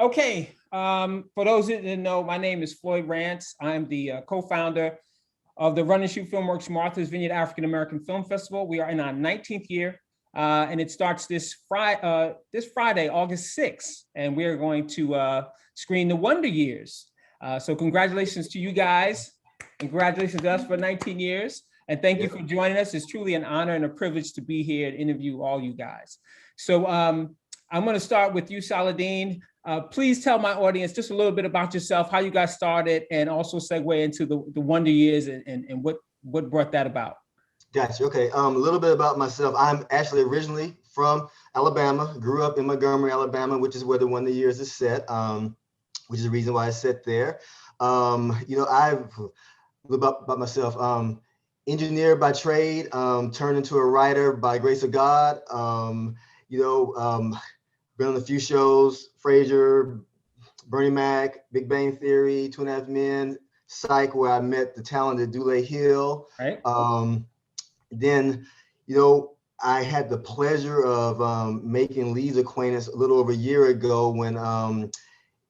Okay, for those that didn't know, my name is Floyd Rance. I'm the co-founder of the Run and Shoot Filmworks Martha's Vineyard African American Film Festival. We are in our 19th year, and it starts this Friday, August 6th, and we are going to screen The Wonder Years. So congratulations to you guys, and congratulations to us for 19 years, and thank you for joining us. It's truly an honor and a privilege to be here and interview all you guys. So I'm going to start with you, Saladin. Please tell my audience just a little bit about yourself, how you got started, and also segue into the Wonder Years and what brought that about. Gotcha. Okay. A little bit about myself. I'm actually originally from Alabama, grew up in Montgomery, Alabama, which is where the Wonder Years is set, which is the reason why it's set there. I've about myself, engineer by trade, turned into a writer by grace of God. Been on a few shows, Frasier, Bernie Mac, Big Bang Theory, 2.5 Men, Psych, where I met the talented Dulé Hill. Right. Then, I had the pleasure of making Lee's acquaintance a little over a year ago when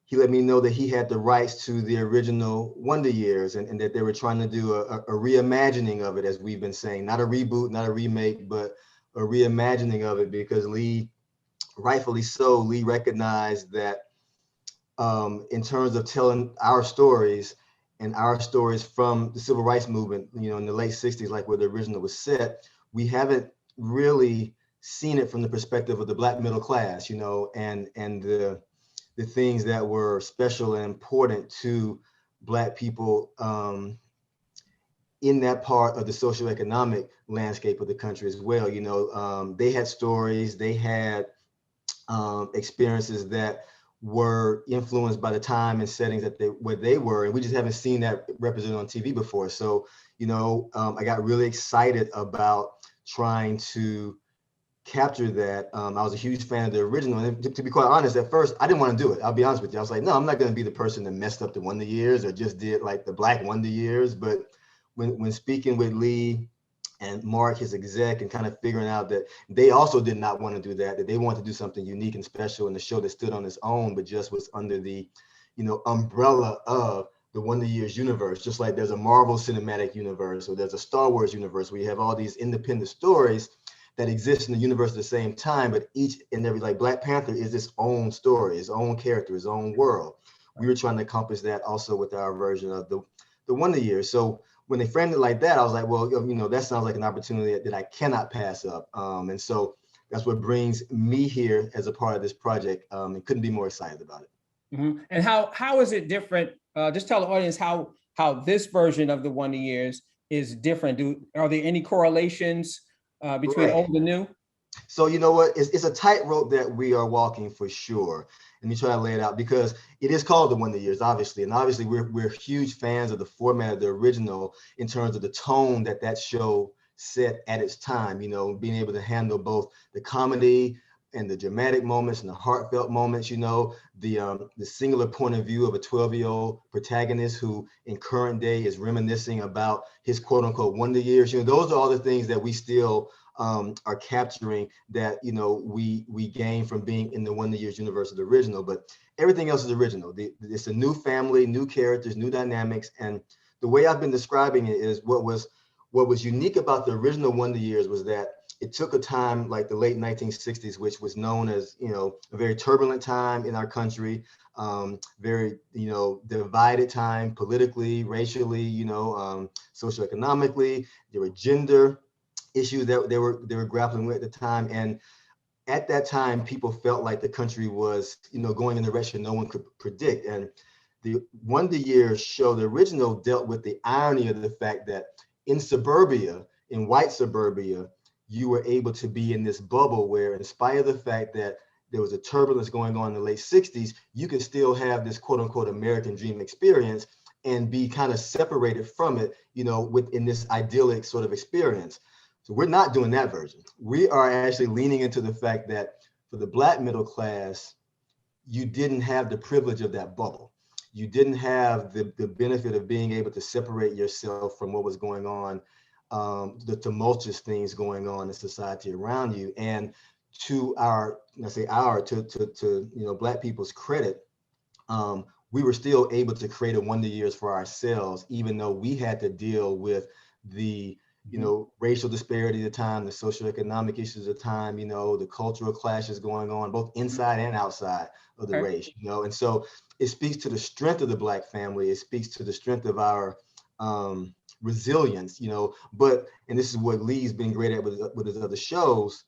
he let me know that he had the rights to the original Wonder Years and that they were trying to do a reimagining of it, as we've been saying, not a reboot, not a remake, but a reimagining of it, because Lee, rightfully so, Lee recognized that in terms of telling our stories and our stories from the civil rights movement, in the late 60s, like where the original was set, we haven't really seen it from the perspective of the Black middle class, and the things that were special and important to Black people in that part of the socioeconomic landscape of the country as well. They had stories, they had experiences that were influenced by the time and settings where they were, and we just haven't seen that represented on TV before. So, I got really excited about trying to capture that. I was a huge fan of the original, and to be quite honest, at first I didn't want to do it. I'll be honest with you. I was like, no, I'm not going to be the person that messed up the Wonder Years or just did like the Black Wonder Years. But when speaking with Lee and Mark, his exec, and kind of figuring out that they also did not want to do that they wanted to do something unique and special in the show that stood on its own, but just was under the, umbrella of the Wonder Years universe. Just like there's a Marvel Cinematic Universe or there's a Star Wars universe, where you have all these independent stories that exist in the universe at the same time, but each and every, like Black Panther is its own story, its own character, its own world. We were trying to accomplish that also with our version of the Wonder Years. So when they framed it like that, I was like, well, that sounds like an opportunity that I cannot pass up. And so that's what brings me here as a part of this project, and couldn't be more excited about it. Mm-hmm. And how is it different? Just tell the audience how this version of the Wonder Years is different. Are there any correlations between old and new? So you know what? It's a tightrope that we are walking for sure. Let me try to lay it out, because it is called the Wonder Years, obviously. And obviously we're huge fans of the format of the original in terms of the tone that show set at its time, being able to handle both the comedy and the dramatic moments and the heartfelt moments, the singular point of view of a 12-year-old protagonist who in current day is reminiscing about his quote unquote Wonder Years. Those are all the things that we still are capturing that we gain from being in the Wonder Years universe of the original, but everything else is original. It's a new family, new characters, new dynamics, and the way I've been describing it is what was unique about the original Wonder Years was that it took a time like the late 1960s, which was known as a very turbulent time in our country, very divided time politically, racially, socioeconomically. There were gender issues that they were grappling with at the time, and at that time people felt like the country was going in a direction no one could predict. And the Wonder Years show, the original, dealt with the irony of the fact that in suburbia, in white suburbia, you were able to be in this bubble where, in spite of the fact that there was a turbulence going on in the late 60s, you could still have this quote unquote American dream experience and be kind of separated from it, within this idyllic sort of experience. So we're not doing that version. We are actually leaning into the fact that for the Black middle class, you didn't have the privilege of that bubble. You didn't have the benefit of being able to separate yourself from what was going on, the tumultuous things going on in society around you. And to Black people's credit, we were still able to create a Wonder Years for ourselves, even though we had to deal with the, racial disparity at the time, the socioeconomic issues at the time, the cultural clashes going on, both inside and outside of the race, and so it speaks to the strength of the Black family. It speaks to the strength of our resilience, but, and this is what Lee's been great at with his other shows,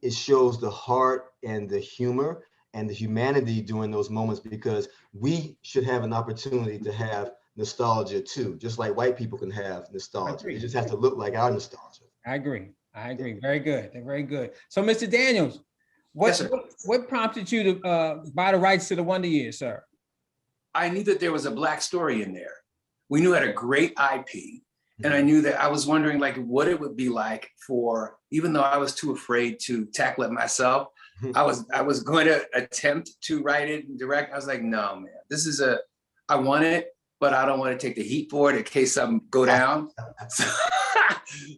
it shows the heart and the humor and the humanity during those moments, because we should have an opportunity to have nostalgia too, just like white people can have nostalgia. It just has to look like our nostalgia. I agree. Very good. Very good. So, Mr. Daniels, what prompted you to buy the rights to the Wonder Years, sir? I knew that there was a Black story in there. We knew it had a great IP. And I knew that I was wondering like what it would be like for, even though I was too afraid to tackle it myself, I was going to attempt to write it and direct. I was like, no, man, I want it, but I don't want to take the heat for it in case something go down.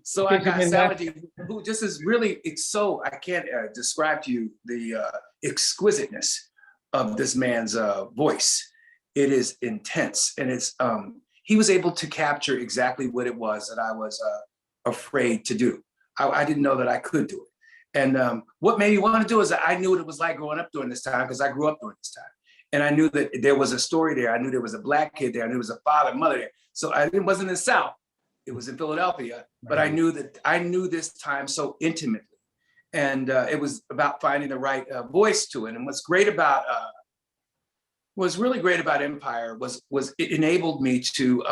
So I got Saladin, who just is really, I can't describe to you the exquisiteness of this man's voice. It is intense, and it's, he was able to capture exactly what it was that I was afraid to do. I didn't know that I could do it. And what made me want to do is I knew what it was like growing up during this time, because I grew up during this time. And I knew that there was a story there. I knew there was a Black kid there. I knew there was a father and mother there. So it wasn't in the South. It was in Philadelphia. But I knew this time so intimately. And it was about finding the right voice to it. And what's really great about Empire was it enabled me to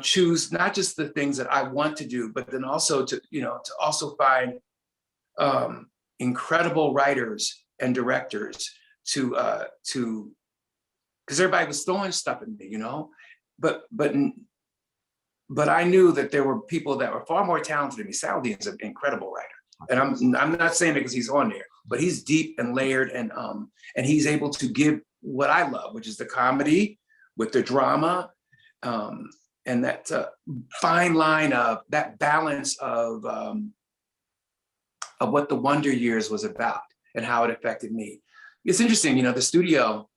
choose not just the things that I want to do, but then also to also find incredible writers and directors to because everybody was throwing stuff at me, but I knew that there were people that were far more talented than me. Saladin's an incredible writer. And I'm not saying it because he's on there, but he's deep and layered, and he's able to give what I love, which is the comedy with the drama, and that fine line of that balance of what the Wonder Years was about and how it affected me. It's interesting, the studio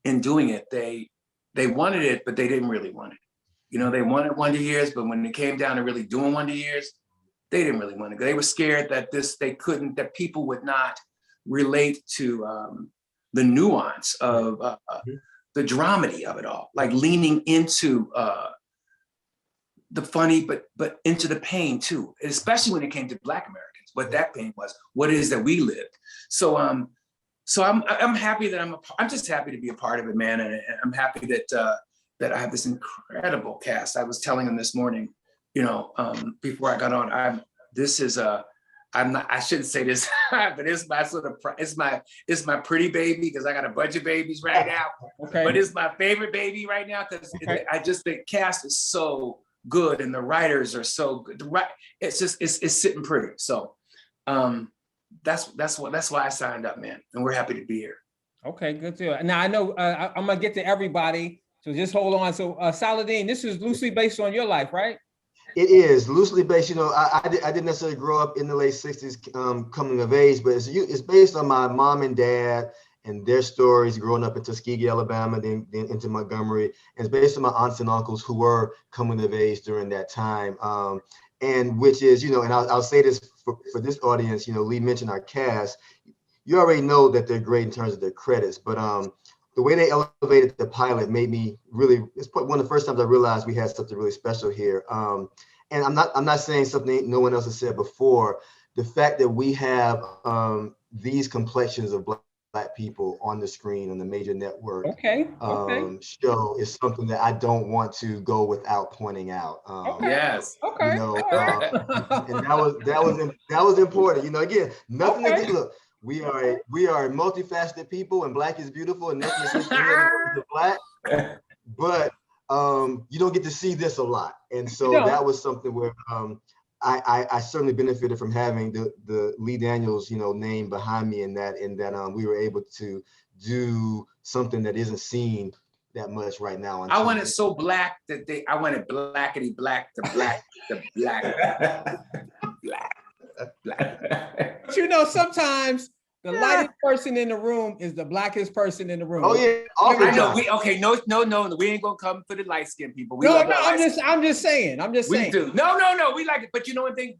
in doing it, they wanted it, but they didn't really want it. They wanted Wonder Years, but when it came down to really doing Wonder Years, they didn't really want it. They were scared that that people would not relate to the nuance of the dramedy of it all, like leaning into the funny, but into the pain too, especially when it came to Black Americans, what that pain was, what it is that we lived. So I'm happy that I'm just happy to be a part of it, man, and I'm happy that I have this incredible cast. I was telling them this morning, before I got on, I shouldn't say this, but it's my pretty baby, because I got a bunch of babies right now. Okay. But it's my favorite baby right now, because the cast is so good and the writers are so good. It's sitting pretty. So that's why I signed up, man. And we're happy to be here. Okay, good to hear. Now I know I'm gonna get to everybody, so just hold on. So Saladin, this is loosely based on your life, right? It is loosely based. I didn't necessarily grow up in the late 60s coming of age, but it's based on my mom and dad and their stories growing up in Tuskegee, Alabama, then into Montgomery. And it's based on my aunts and uncles who were coming of age during that time. And which is, and I'll say this for this audience, Lee mentioned our cast. You already know that they're great in terms of their credits, but the way they elevated the pilot made me really, it's one of the first times I realized we had something really special here. And I'm not saying something no one else has said before. The fact that we have these complexions of Black people on the screen on the major network show is something that I don't want to go without pointing out. Yes. Okay. And that was important. Again, nothing against, look. We are multifaceted people, and Black is beautiful, and nothing is Black. But you don't get to see this a lot, and so that was something where I certainly benefited from having the Lee Daniels name behind me in that we were able to do something that isn't seen that much right now. I want it so Black that I want it blackety-black to black to black. Black. But sometimes The lightest person in the room is the blackest person in the room. Oh yeah, I know. No. We ain't gonna come for the light skinned people. I'm just saying. We do. No. We like it. But you know one thing?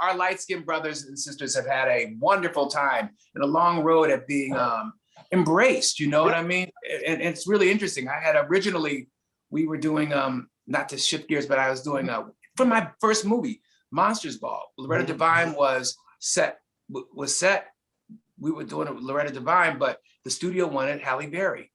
Our light skinned brothers and sisters have had a wonderful time and a long road at being embraced. You know what I mean? And it's really interesting. I had originally, we were doing not to shift gears, but I was doing for my first movie, Monsters Ball. Loretta Devine was set. We were doing it with Loretta Devine, but the studio wanted Halle Berry.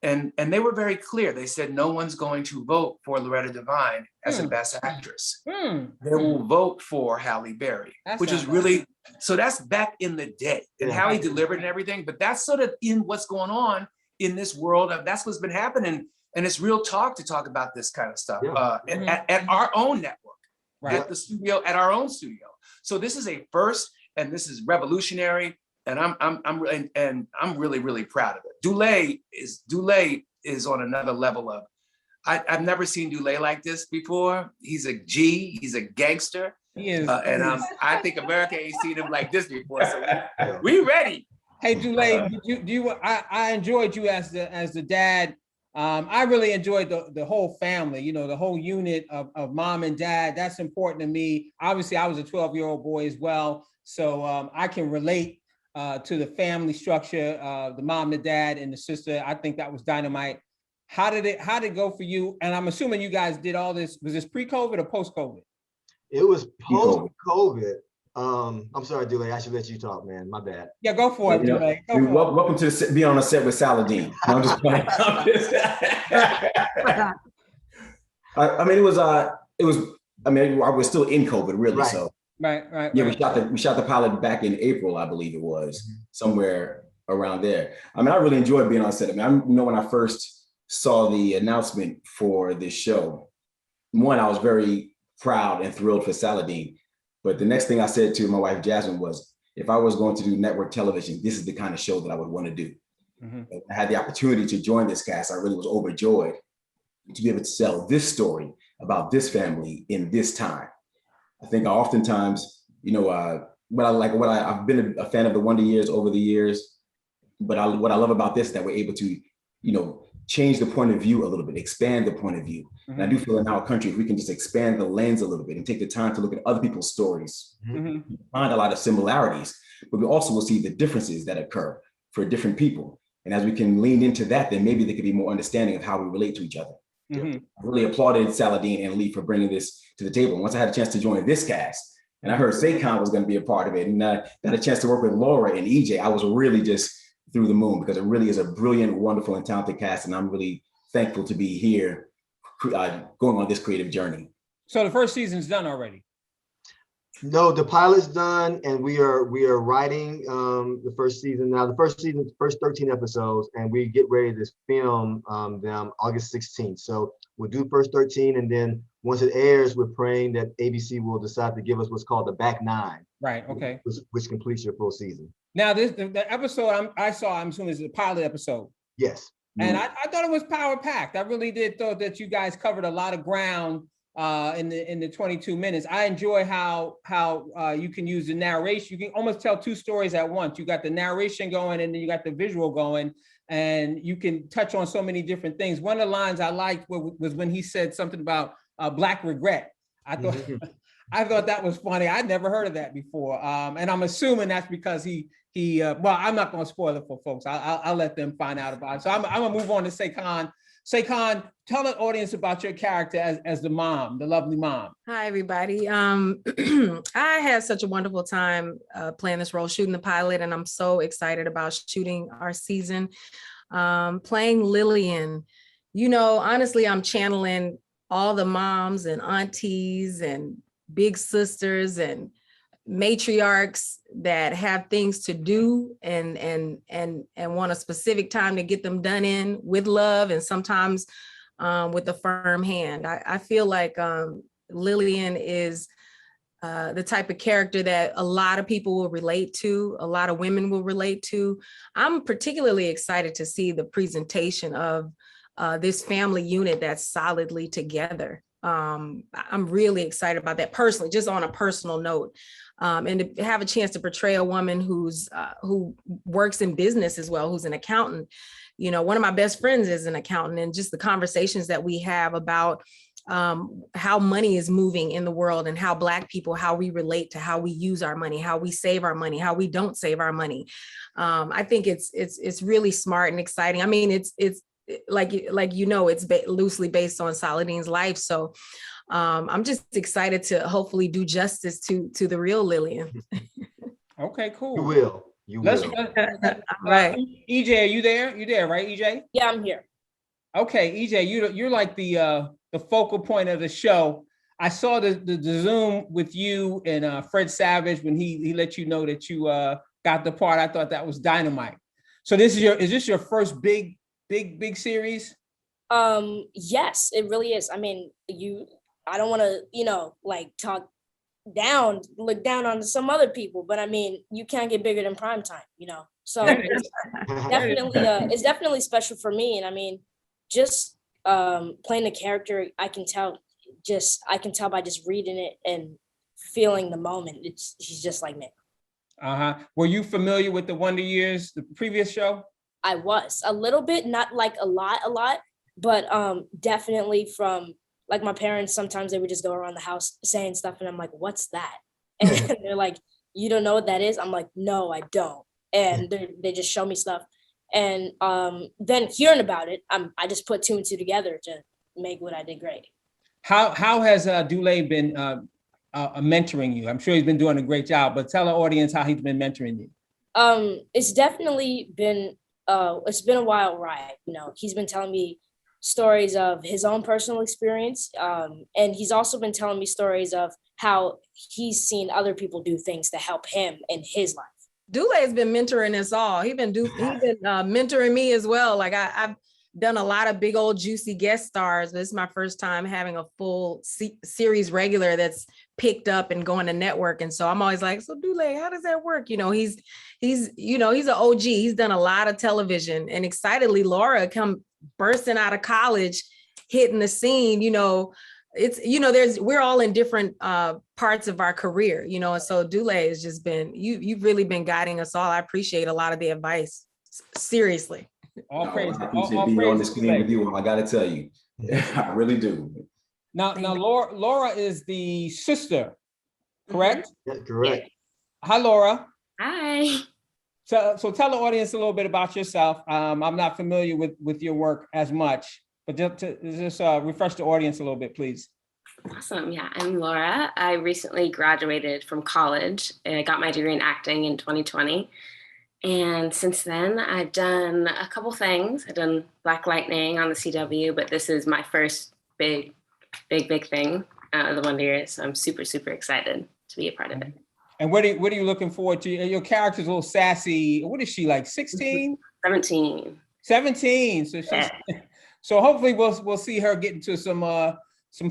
And they were very clear. They said, no one's going to vote for Loretta Devine as a best actress. They will vote for Halle Berry, which is really, so that's back in the day. And Halle delivered and everything, but that's sort of in what's going on in this world. That's what's been happening. And it's real talk to talk about this kind of stuff at our own network, at the studio, at our own studio. So this is a first, and this is revolutionary. And I'm really, really proud of it. Dulé is on another level of, I've never seen Dulé like this before. He's a G, he's a gangster. He is. I think America ain't seen him like this before. So we ready. Hey, Dulé, I enjoyed you as the dad. I really enjoyed the whole family, you know, the whole unit of mom and dad. That's important to me. Obviously, I was a 12-year-old boy as well. So I can relate to the family structure, the mom, the dad, and the sister. I think that was dynamite. How did it go for you? And I'm assuming you guys did all this. Was this pre-COVID or post-COVID? It was post-COVID. I'm sorry, Dulé. I should let you talk, man. My bad. Yeah, go for it, Dulé. Welcome to be on a set with Saladin. I'm just playing. I mean, it was. I mean, I was still in COVID, really. Right. So. Right. Yeah, we shot the pilot back in April, I believe it was, somewhere around there. I mean, I really enjoyed being on set. I mean, I know when I first saw the announcement for this show, one, I was very proud and thrilled for Saladin. But the next thing I said to my wife, Jasmine, was, if I was going to do network television, this is the kind of show that I would want to do. I had the opportunity to join this cast. I really was overjoyed to be able to tell this story about this family in this time. I think I oftentimes, you know, I've been a fan of the Wonder Years over the years, but what I love about this is that we're able to, you know, change the point of view a little bit, expand the point of view. And I do feel in our country, if we can just expand the lens a little bit and take the time to look at other people's stories, find a lot of similarities, but we also will see the differences that occur for different people. And as we can lean into that, then maybe there could be more understanding of how we relate to each other. I really applauded Saladin and Lee for bringing this to the table. Once I had a chance to join this cast, and I heard Saycon was going to be a part of it, and I got a chance to work with Laura and EJ, I was really just through the moon, because it really is a brilliant, wonderful, and talented cast, and I'm really thankful to be here going on this creative journey. So the first season's done already? No, the pilot's done, and we are writing the first season now. The first 13 episodes, and we get ready to film them August 16th. So we'll do first 13, and then once it airs, we're praying that ABC will decide to give us what's called the back 9. Right. Okay. Which completes your full season. Now, the episode I saw, I'm assuming, is the pilot episode. Yes. And I thought it was power packed. I really did thought that you guys covered a lot of ground in the 22 minutes. I enjoy how you can use the narration. You can almost tell two stories at once. You got the narration going, and then you got the visual going, and you can touch on so many different things. One of the lines I liked was when he said something about Black regret. I thought that was funny. I'd never heard of that before, and I'm assuming that's because he. Well, I'm not going to spoil it for folks. I'll let them find out about it. So I'm gonna move on to Saycon. Saycon, tell the audience about your character as the mom, the lovely mom. Hi, everybody. I had such a wonderful time playing this role, shooting the pilot, and I'm so excited about shooting our season. Playing Lillian, you know, honestly, I'm channeling all the moms and aunties and big sisters and matriarchs that have things to do and want a specific time to get them done in with love, and sometimes with a firm hand. I feel like Lillian is the type of character that a lot of people will relate to, a lot of women will relate to. I'm particularly excited to see the presentation of this family unit that's solidly together. I'm really excited about that personally, just on a personal note. and to have a chance to portray a woman who works in business as well, who's an accountant. You know, one of my best friends is an accountant, and just the conversations that we have about how money is moving in the world and how Black people, how we relate to how we use our money, how we save our money, how we don't save our money. I think it's really smart and exciting. I mean, it's like you know, it's loosely based on Saladin's life. So I'm just excited to hopefully do justice to the real Lillian. Okay, cool. You will. You will. Right. EJ, are you there? You there, right, EJ? Yeah, I'm here. Okay, EJ, you're like the focal point of the show. I saw the Zoom with you and Fred Savage when he let you know that you got the part. I thought that was dynamite. So is this your first big series? Yes, it really is. I mean, I don't want to, like look down on some other people, but I mean, you can't get bigger than primetime, So it's definitely special for me. And I mean, just playing the character, I can tell by just reading it and feeling the moment. He's just like me. Were you familiar with the Wonder Years, the previous show? I was a little bit, not like a lot, but definitely from like my parents. Sometimes they would just go around the house saying stuff, and I'm like, "What's that?" And they're like, "You don't know what that is?" I'm like, "No, I don't." And they just show me stuff, and then hearing about it, I just put 2 and 2 together to make what I did great. How has Dulé been mentoring you? I'm sure he's been doing a great job, but tell our audience how he's been mentoring you. It's definitely been it's been a wild ride. He's been telling me stories of his own personal experience, and he's also been telling me stories of how he's seen other people do things to help him in his life. Dulé has been mentoring us all. He's been mentoring me as well. Like I've done a lot of big old juicy guest stars. This is my first time having a full series regular that's picked up and going to network. And so I'm always like, so Dulé, how does that work? He's an OG. He's done a lot of television, and excitedly, Laura come bursting out of college, hitting the scene. We're all in different parts of our career, and so Dulé has just been, you've really been guiding us all. I appreciate a lot of the advice. Seriously. I appreciate being on the screen with you. I gotta tell you, I really do. Now, Laura is the sister, correct? Yeah, correct. Hi, Laura. Hi. So tell the audience a little bit about yourself. I'm not familiar with your work as much, but just refresh the audience a little bit, please. Awesome. Yeah, I'm Laura. I recently graduated from college. I got my degree in acting in 2020. And since then, I've done a couple things. I've done Black Lightning on the CW, but this is my first big thing, the Wonder Years. So I'm super, super excited to be a part of it. And what are you looking forward to? Your character's a little sassy. What is she, like 16? 17. 17. So she's, so hopefully we'll see her get into some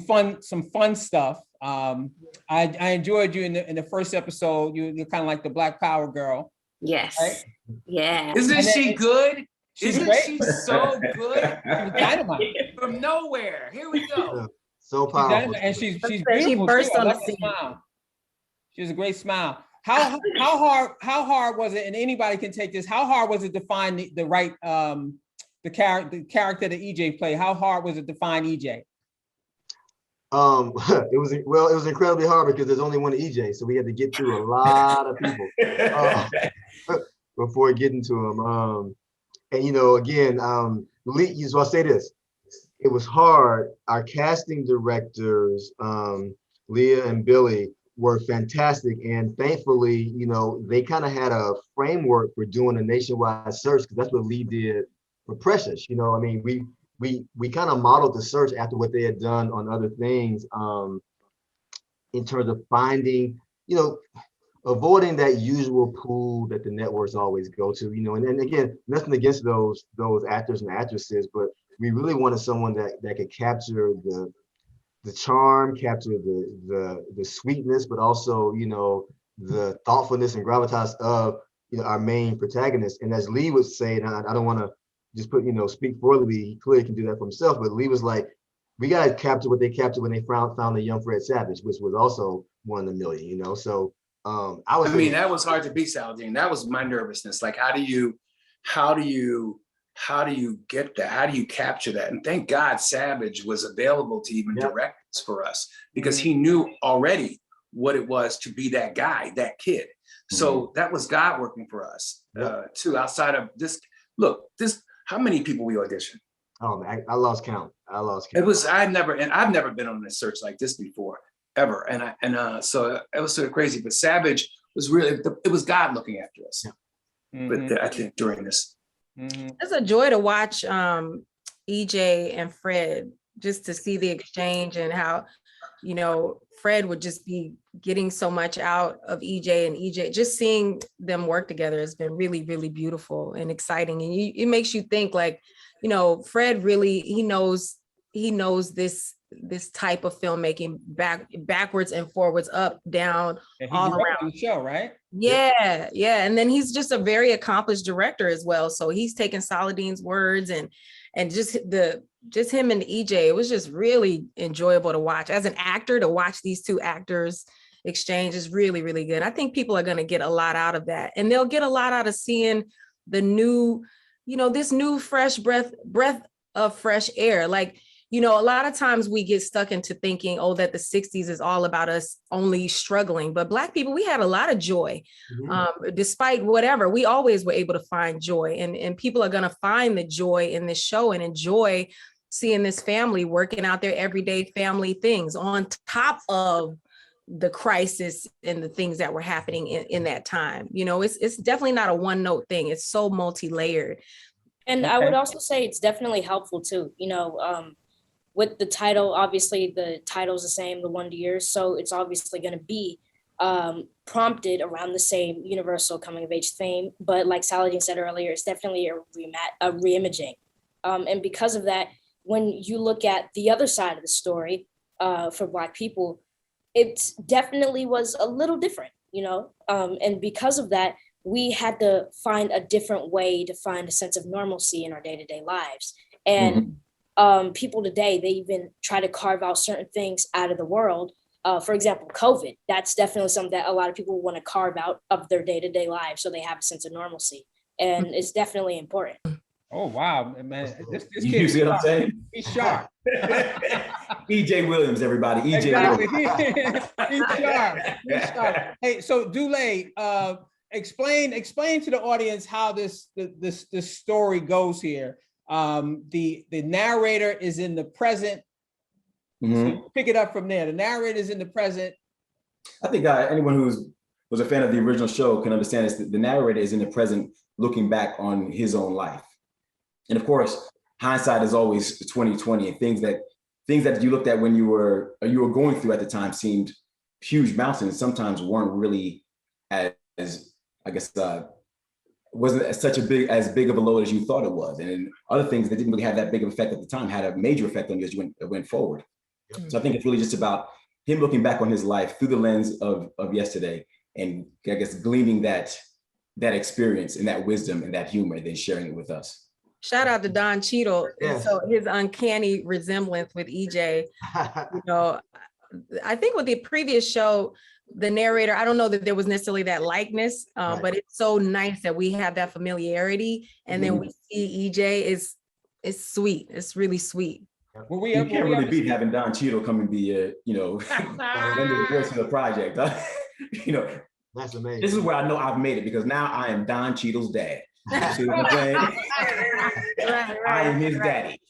fun stuff. I enjoyed you in the first episode. You're kind of like the Black Power girl. Yes. Right? Yeah. Isn't she good? Isn't she so good? Dynamite. From nowhere. Here we go. So powerful. And she's beautiful. She burst too. on I the love her scene. smile. She has a great smile. How hard was it? And anybody can take this. How hard was it to find the right the character that EJ played? How hard was it to find EJ? It was incredibly hard because there's only one EJ, so we had to get through a lot of people before getting to him. And again, so I'll say this: it was hard. Our casting directors, Leah and Billy, were fantastic, and thankfully, they kind of had a framework for doing a nationwide search, because that's what Lee did for Precious. I mean, we kind of modeled the search after what they had done on other things, in terms of finding, avoiding that usual pool that the networks always go to, and again, nothing against those actors and actresses, but we really wanted someone that could capture the charm, capture the sweetness, but also, the thoughtfulness and gravitas of, our main protagonist. And as Lee would say, and I don't want to just speak for Lee, he clearly can do that for himself, but Lee was like, we got to capture what they captured when they found the young Fred Savage, which was also one in a million, So I mean, that was hard to beat, Saladin. That was my nervousness. Like, how do you get that? How do you capture that? And thank God Savage was available to even direct this for us, because he knew already what it was to be that guy, that kid. So that was God working for us too, outside of this. Look, how many people we auditioned? Oh man, I lost count. It was, I've never been on a search like this before, ever. So it was sort of crazy, but Savage was really, it was God looking after us. But I think during this. It's a joy to watch EJ and Fred, just to see the exchange and how, you know, Fred would just be getting so much out of EJ, and EJ, just seeing them work together has been really, really beautiful and exciting. And it makes you think, like, you know, Fred really, he knows this type of filmmaking, backwards and forwards, up, down, all around the show, right? Yeah. And then he's just a very accomplished director as well. So he's taken Saladin's words and just him and EJ, it was just really enjoyable to watch. As an actor, to watch these two actors exchange is really, really good. I think people are going to get a lot out of that, and they'll get a lot out of seeing the new, you know, this new fresh breath of fresh air. Like, you know, a lot of times we get stuck into thinking, oh, that the 60s is all about us only struggling. But Black people, we had a lot of joy. Despite whatever, we always were able to find joy. And people are going to find the joy in this show and enjoy seeing this family working out their everyday family things on top of the crisis and the things that were happening in that time. You know, it's definitely not a one note thing. It's so multi-layered. And I would also say it's definitely helpful too, you know, with the title, obviously the title's the same, The Wonder Years. So it's obviously going to be prompted around the same universal coming of age theme. But like Saladin said earlier, it's definitely a reimaging. And because of that, when you look at the other side of the story for Black people, it definitely was a little different, you know? And because of that, we had to find a different way to find a sense of normalcy in our day-to-day lives. And people today, they even try to carve out certain things out of the world. For example, COVID, that's definitely something that a lot of people want to carve out of their day-to-day lives so they have a sense of normalcy. And it's definitely important. Oh, wow, man. This You kid, see what I'm saying? he's sharp. EJ Williams, everybody. EJ Williams. He's sharp. Hey, so Dulé, explain to the audience how this story goes here. The narrator is in the present. So pick it up from there. The narrator is in the present. I think anyone who was a fan of the original show can understand this. The narrator is in the present, looking back on his own life. And of course, hindsight is always 20/20, and things that you looked at when you were going through at the time seemed huge mountains, sometimes weren't really as I guess wasn't as big of a load as you thought it was. And then other things that didn't really have that big of effect at the time had a major effect on you as you went forward. So I think it's really just about him looking back on his life through the lens of yesterday, and I guess gleaning that experience and that wisdom and that humor, and then sharing it with us. Shout out to Don Cheadle. Yes. So his uncanny resemblance with EJ, you know, I think with the previous show, the narrator, I don't know that there was necessarily that likeness, but it's so nice that we have that familiarity. And then we see EJ it's sweet. It's really sweet. You can't really beat having Don Cheadle come and be under the voice of the project. You know, That's amazing. This is where I know I've made it, because now I am Don Cheadle's dad. You see what I'm saying? I am his daddy.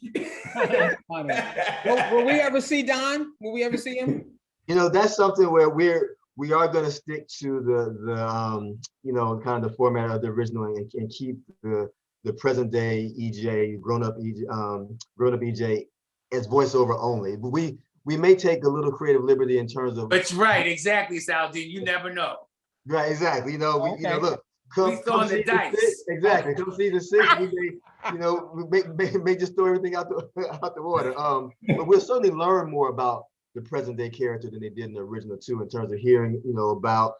Will we ever see Don? Will we ever see him? You know, that's something where we are going to stick to the you know, kind of the format of the original, and keep the present day EJ, grown up EJ as voiceover only. But we may take a little creative liberty in terms of. That's right, exactly, Saladin. You never know. Right, exactly. You know, you know, look. We throwing the dice. Exactly. Come season 6, we may, you know, we may just throw everything out the water. But we'll certainly learn more about the present day character than they did in the original too, in terms of hearing, you know, about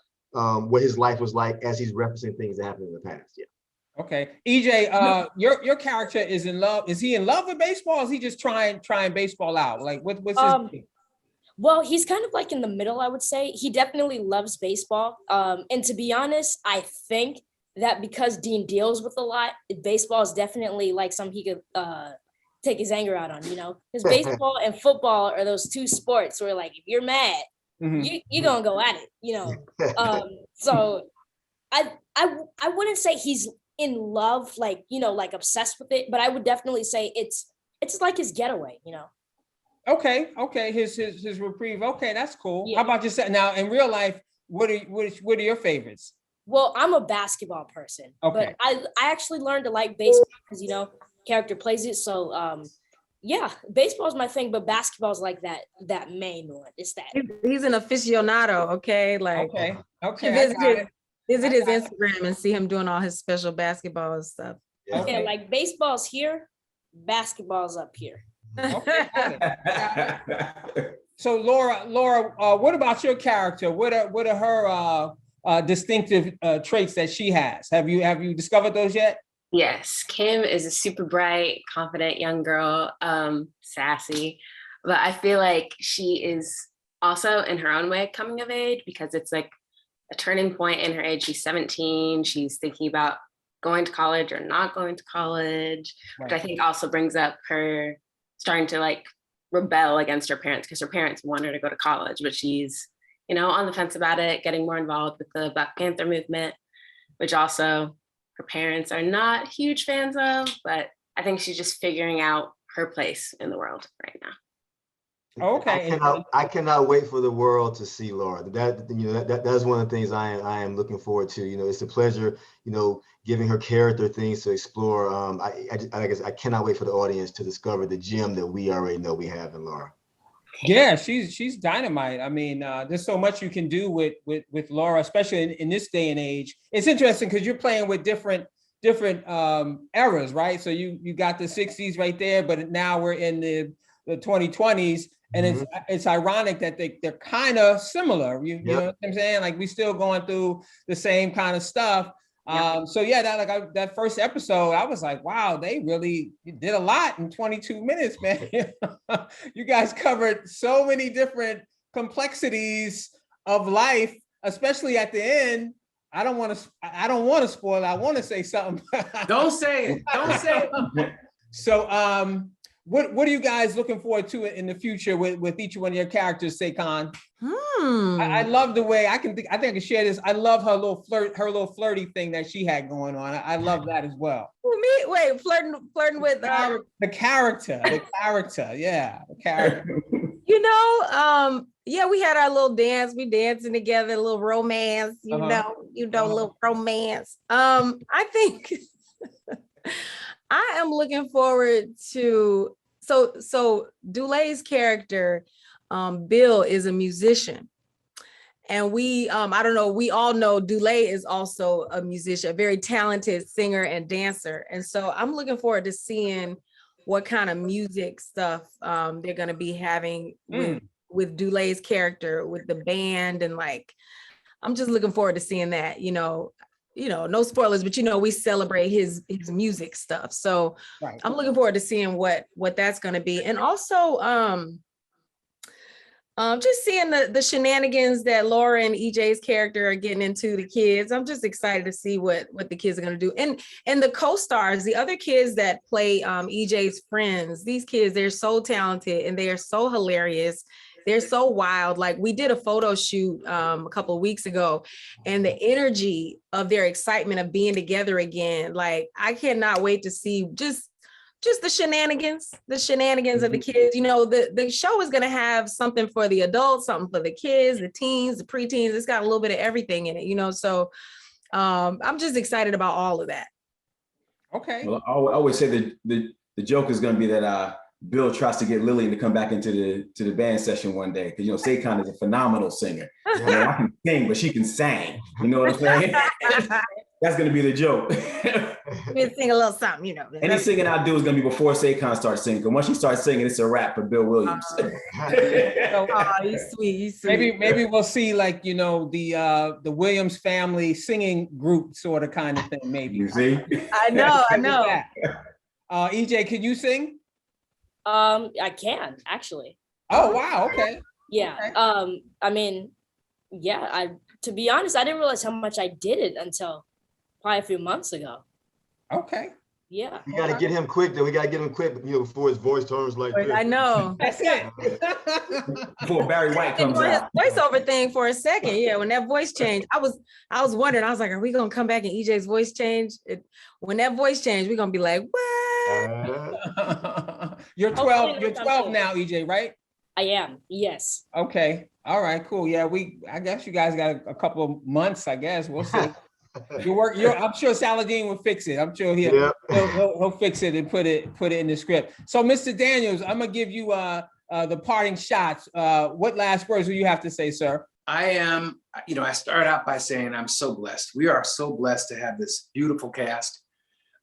what his life was like as he's referencing things that happened in the past. Yeah. Okay, EJ, your character is in love. Is he in love with baseball? Or is he just trying baseball out? Like, what's his? Well, he's kind of like in the middle, I would say. He definitely loves baseball. And to be honest, I think that because Dean deals with a lot, baseball is definitely like something he could take his anger out on, you know? Because baseball and football are those two sports where like, if you're mad, you're gonna go at it, you know? So I wouldn't say he's in love, like, you know, like obsessed with it, but I would definitely say it's like his getaway, you know? Okay, his reprieve. Okay, that's cool. Yeah. How about yourself? Now, in real life, what are your favorites? Well, I'm a basketball person, Okay. but I actually learned to like baseball because, you know, character plays it. So, yeah, baseball is my thing, but basketball is like that main one. It's that. He's an aficionado, okay? Like, Okay. visit his Instagram and see him doing all his special basketball stuff. Yeah. Yeah, like baseball's here, basketball's up here. Okay. Got it. So Laura, what about your character? What are her distinctive traits that she has? Have you discovered those yet? Yes, Kim is a super bright, confident young girl, sassy, but I feel like she is also in her own way coming of age because it's like a turning point in her age. She's 17. She's thinking about going to college or not going to college, which I think also brings up her starting to like rebel against her parents because her parents want her to go to college, but she's, you know, on the fence about it, getting more involved with the Black Panther movement, which also her parents are not huge fans of, but I think she's just figuring out her place in the world right now. Okay. I cannot wait for the world to see Laura. That's one of the things I am looking forward to. You know, it's a pleasure, you know, giving her character things to explore. I guess I cannot wait for the audience to discover the gem that we already know we have in Laura. Yeah, she's dynamite. I mean, there's so much you can do with Laura, especially in this day and age. It's interesting because you're playing with different eras, right? So you got the 60s right there, but now we're in the 2020s. And it's ironic that they're kind of similar. You know what I'm saying? Like we still going through the same kind of stuff. So yeah, that first episode, I was like, wow, they really did a lot in 22 minutes, man. You guys covered so many different complexities of life, especially at the end. I don't want to spoil it. I want to say something. Don't say it. Don't say it. So what are you guys looking forward to in the future with each one of your characters, Saycon? I love the way I think I can share this. I love her little flirty thing that she had going on. I love that as well. Me? Wait, flirting with the character. Yeah, the character. You know, yeah, we had our little dance. We dancing together, a little romance. You know, a little romance. I think I am looking forward to. So Dulé's character, Bill, is a musician. And we, I don't know, we all know Dulé is also a musician, a very talented singer and dancer. And so I'm looking forward to seeing what kind of music stuff they're going to be having with Dulé's character, with the band. And like, I'm just looking forward to seeing that, you know, no spoilers, but, you know, we celebrate his music stuff. So I'm looking forward to seeing what that's going to be. And also, just seeing the shenanigans that Laura and EJ's character are getting into, the kids. I'm just excited to see what the kids are going to do. And the co-stars, the other kids that play EJ's friends, these kids, they're so talented and they are so hilarious. They're so wild. Like we did a photo shoot a couple of weeks ago, and the energy of their excitement of being together again, like I cannot wait to see just the shenanigans of the kids. You know, the show is going to have something for the adults, something for the kids, the teens, the preteens. It's got a little bit of everything in it, you know, so I'm just excited about all of that. Okay. Well, I always say that the joke is going to be that Bill tries to get Lillian to come back into the band session one day, because, you know, Saycon is a phenomenal singer. You know, I can sing, but she can sing. You know what I'm saying? That's going to be the joke. We'll sing a little something, you know. Any singing I do is going to be before Saycon starts singing. Because once she starts singing, it's a wrap for Bill Williams. He's sweet. Maybe we'll see, like, you know, the Williams family singing group sort of kind of thing. Maybe. You see? I know. EJ, can you sing? I can actually. Oh wow! Okay. Yeah. Okay. I mean, yeah, to be honest, I didn't realize how much I did it until probably a few months ago. Okay. Yeah. We got to get him quick, though. We got to get him quick, before his voice turns like this. I know. That's it. Before Barry White Been comes doing his out. voiceover thing for a second. Yeah, when that voice changed, I was wondering, I was like, are we gonna come back and EJ's voice change? When that voice changed, we're gonna be like, what? You're 12. Hopefully You're it'll 12 come now, EJ, right? I am. Yes. Okay. All right. Cool. Yeah. I guess you guys got a couple of months. I guess we'll see. I'm sure Saladin will fix it. I'm sure he'll fix it and put it in the script. So, Mr. Daniels, I'm gonna give you the parting shots. What last words will you have to say, sir? I started out by saying I'm so blessed. We are so blessed to have this beautiful cast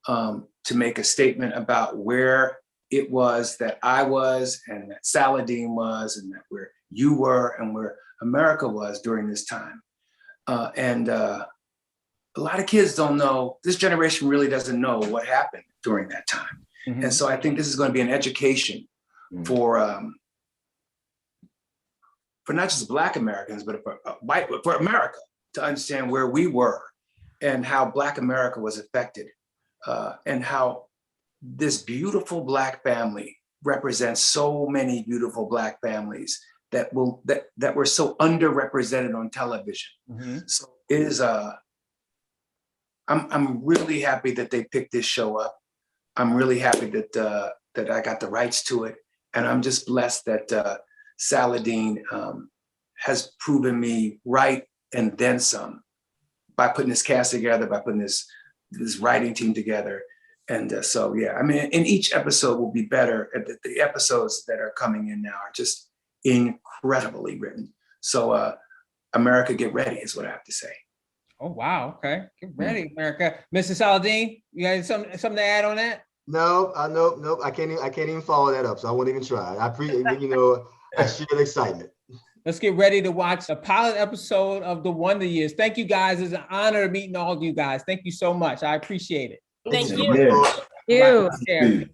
to make a statement about where it was that I was and that Saladin was and that where you were and where America was during this time. And a lot of kids don't know, this generation really doesn't know what happened during that time. Mm-hmm. And so I think this is going to be an education for not just Black Americans, but for America to understand where we were and how Black America was affected, and how this beautiful Black family represents so many beautiful Black families that were so underrepresented on television. Mm-hmm. So it is I'm really happy that they picked this show up. I'm really happy that I got the rights to it, and I'm just blessed that Saladin has proven me right and then some by putting this cast together, by putting this writing team together. And so, yeah, I mean, in each episode will be better. The episodes that are coming in now are just incredibly written. So America, get ready is what I have to say. Oh, wow. Okay. Get ready, America. Mr. Saladin, you got something to add on that? No, nope. I can't even follow that up, so I won't even try. I appreciate, I share the excitement. Let's get ready to watch a pilot episode of The Wonder Years. Thank you, guys. It's an honor meeting all of you guys. Thank you so much. I appreciate it. Thank so you. much, Lord. You. Take care.